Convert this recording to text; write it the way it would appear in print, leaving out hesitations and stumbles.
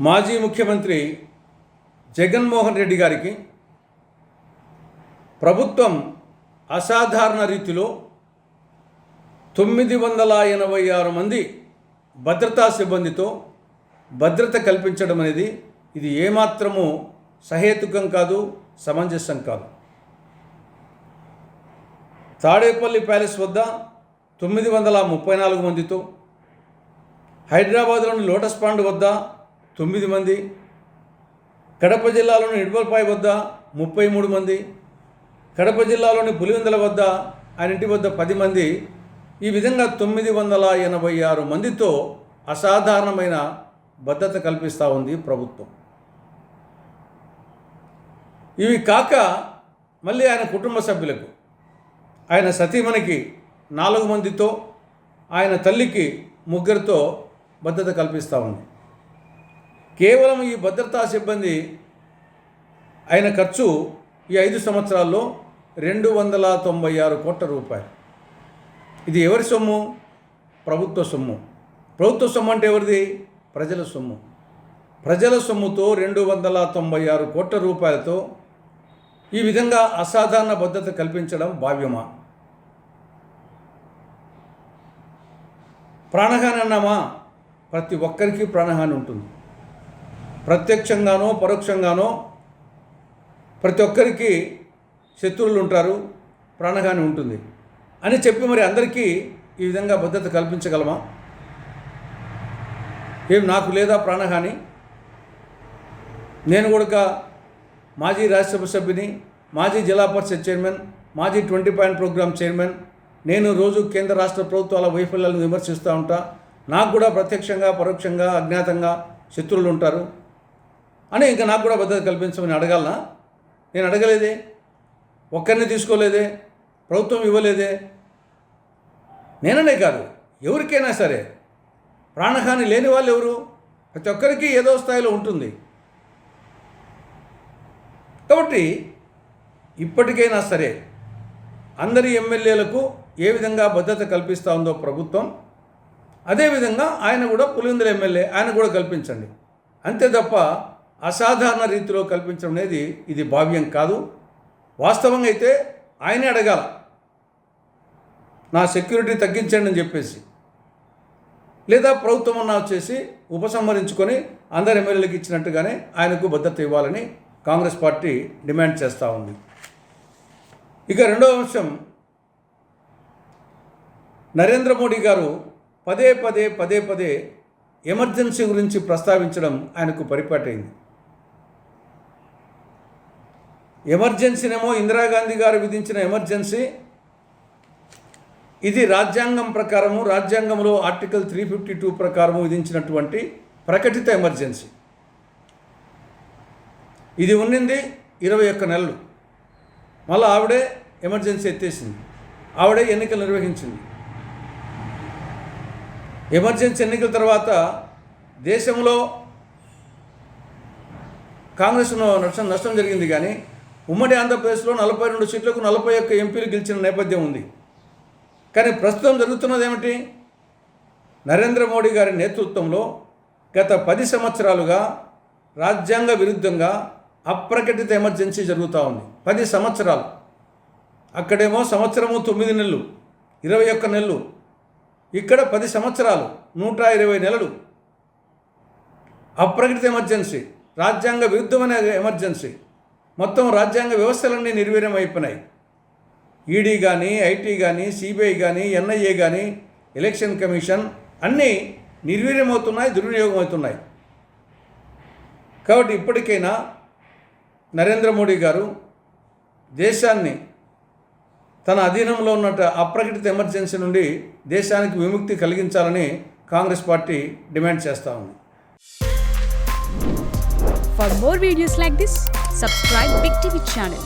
మాజీ ముఖ్యమంత్రి జగన్మోహన్ రెడ్డి గారికి ప్రభుత్వం అసాధారణ రీతిలో 986 మంది భద్రతా సిబ్బందితో భద్రత కల్పించడం అనేది ఇది ఏమాత్రము సహేతుకం కాదు, సమంజసం కాదు. తాడేపల్లి ప్యాలెస్ వద్ద 934 మందితో, హైదరాబాద్లోని లోటస్ పాండ్ వద్ద 9 మంది, కడప జిల్లాలోని నిడమలపాయ వద్ద 33 మంది, కడప జిల్లాలోని పులివెందుల వద్ద ఆయన ఇంటి వద్ద 10 మంది, ఈ విధంగా 986 మందితో అసాధారణమైన భద్రత కల్పిస్తూ ఉంది ప్రభుత్వం. ఇవి కాక మళ్ళీ ఆయన కుటుంబ సభ్యులకు, ఆయన సతీమణికి 4 మందితో, ఆయన తల్లికి 3 భద్రత కల్పిస్తూ ఉంది. కేవలం ఈ భద్రతా సిబ్బంది అయిన ఖర్చు ఈ 5 సంవత్సరాల్లో 296 కోట్ల రూపాయలు. ఇది ఎవరి సొమ్ము? ప్రభుత్వ సొమ్ము. ప్రభుత్వ సొమ్ము అంటే ఎవరిది? ప్రజల సొమ్ము. ప్రజల సొమ్ముతో 296 కోట్ల రూపాయలతో ఈ విధంగా అసాధారణ భద్రత కల్పించడం భావ్యమా? ప్రాణహాని అన్నామా? ప్రతి ఒక్కరికి ప్రాణహాని ఉంటుంది. ప్రత్యక్షంగానో పరోక్షంగానో ప్రతి ఒక్కరికి శత్రువులు ఉంటారు, ప్రాణహాని ఉంటుంది అని చెప్పి మరి అందరికీ ఈ విధంగా భద్రత కల్పించగలమా? ఏం నాకు లేదా ప్రాణహాని? నేను కూడా మాజీ రాజ్యసభ సభ్యుని, మాజీ జిల్లా పరిషత్ చైర్మన్, మాజీ 20 పాయింట్ ప్రోగ్రామ్ చైర్మన్. నేను రోజు కేంద్ర రాష్ట్ర ప్రభుత్వాల వైఫల్యాలను విమర్శిస్తూ ఉంటా. నాకు కూడా ప్రత్యక్షంగా పరోక్షంగా అజ్ఞాతంగా శత్రువులు ఉంటారు అని ఇంకా నాకు కూడా భద్రత కల్పించమని అడగాలనా? నేను అడగలేదే, ఒక్కరిని తీసుకోలేదే, ప్రభుత్వం ఇవ్వలేదే. నేననే కాదు, ఎవరికైనా సరే ప్రాణహాని లేని వాళ్ళు ఎవరు? ప్రతి ఒక్కరికి ఏదో స్థాయిలో ఉంటుంది. కాబట్టి ఇప్పటికైనా సరే అందరి ఎమ్మెల్యేలకు ఏ విధంగా భద్రత కల్పిస్తూ ఉందో ప్రభుత్వం, అదేవిధంగా ఆయన కూడా పులివెందుల ఎమ్మెల్యే, ఆయన కూడా కల్పించండి. అంతే తప్ప అసాధారణ రీతిలో కల్పించడం అనేది ఇది భావ్యం కాదు. వాస్తవంగా అయితే ఆయనే అడగాల, నా సెక్యూరిటీ తగ్గించండి అని చెప్పేసి, లేదా ప్రభుత్వం అన్నా వచ్చేసి ఉపసంహరించుకొని అందరు ఎమ్మెల్యేలకు ఇచ్చినట్టుగానే ఆయనకు భద్రత ఇవ్వాలని కాంగ్రెస్ పార్టీ డిమాండ్ చేస్తూ ఉంది. ఇక రెండవ అంశం, నరేంద్ర మోడీ గారు పదే పదే ఎమర్జెన్సీ గురించి ప్రస్తావించడం ఆయనకు పరిపాటైంది. ఎమర్జెన్సీనేమో ఇందిరాగాంధీ గారు విధించిన ఎమర్జెన్సీ, ఇది రాజ్యాంగం ప్రకారము, రాజ్యాంగంలో ఆర్టికల్ 352 ప్రకారము విధించినటువంటి ప్రకటిత ఎమర్జెన్సీ. ఇది ఉన్నింది 21 నెలలు. మళ్ళీ ఆవిడే ఎమర్జెన్సీ ఎత్తేసింది, ఆవిడే ఎన్నికలు నిర్వహించింది. ఎమర్జెన్సీ ఎన్నికల తర్వాత దేశంలో కాంగ్రెస్ను నష్టం జరిగింది, కానీ ఉమ్మడి ఆంధ్రప్రదేశ్లో 42 సీట్లకు 41 ఎంపీలు గెలిచిన నేపథ్యం ఉంది. కానీ ప్రస్తుతం జరుగుతున్నది ఏమిటి? నరేంద్ర మోడీ గారి నేతృత్వంలో గత 10 సంవత్సరాలుగా రాజ్యాంగ విరుద్ధంగా అప్రకటిత ఎమర్జెన్సీ జరుగుతూ ఉంది. 10 సంవత్సరాలు. అక్కడేమో సంవత్సరము 9 నెలలు, 21 నెలలు. ఇక్కడ 10 సంవత్సరాలు, 120 నెలలు అప్రకటిత ఎమర్జెన్సీ, రాజ్యాంగ విరుద్ధమైన ఎమర్జెన్సీ. మొత్తం రాజ్యాంగ వ్యవస్థలన్నీ నిర్వీర్యం అయిపోయినాయి. ఈడీ కానీ, ఐటీ కానీ, సిబిఐ కానీ, ఎన్ఐఏ కానీ, ఎలక్షన్ కమిషన్ అన్నీ నిర్వీర్యమవుతున్నాయి, దుర్వినియోగం అవుతున్నాయి. కాబట్టి ఇప్పటికైనా నరేంద్ర మోడీ గారు దేశాన్ని తన అధీనంలో ఉన్న అప్రకటిత ఎమర్జెన్సీ నుండి దేశానికి విముక్తి కలిగించాలని కాంగ్రెస్ పార్టీ డిమాండ్ చేస్తూ ఉంది. For more videos like this, subscribe Big TV channel.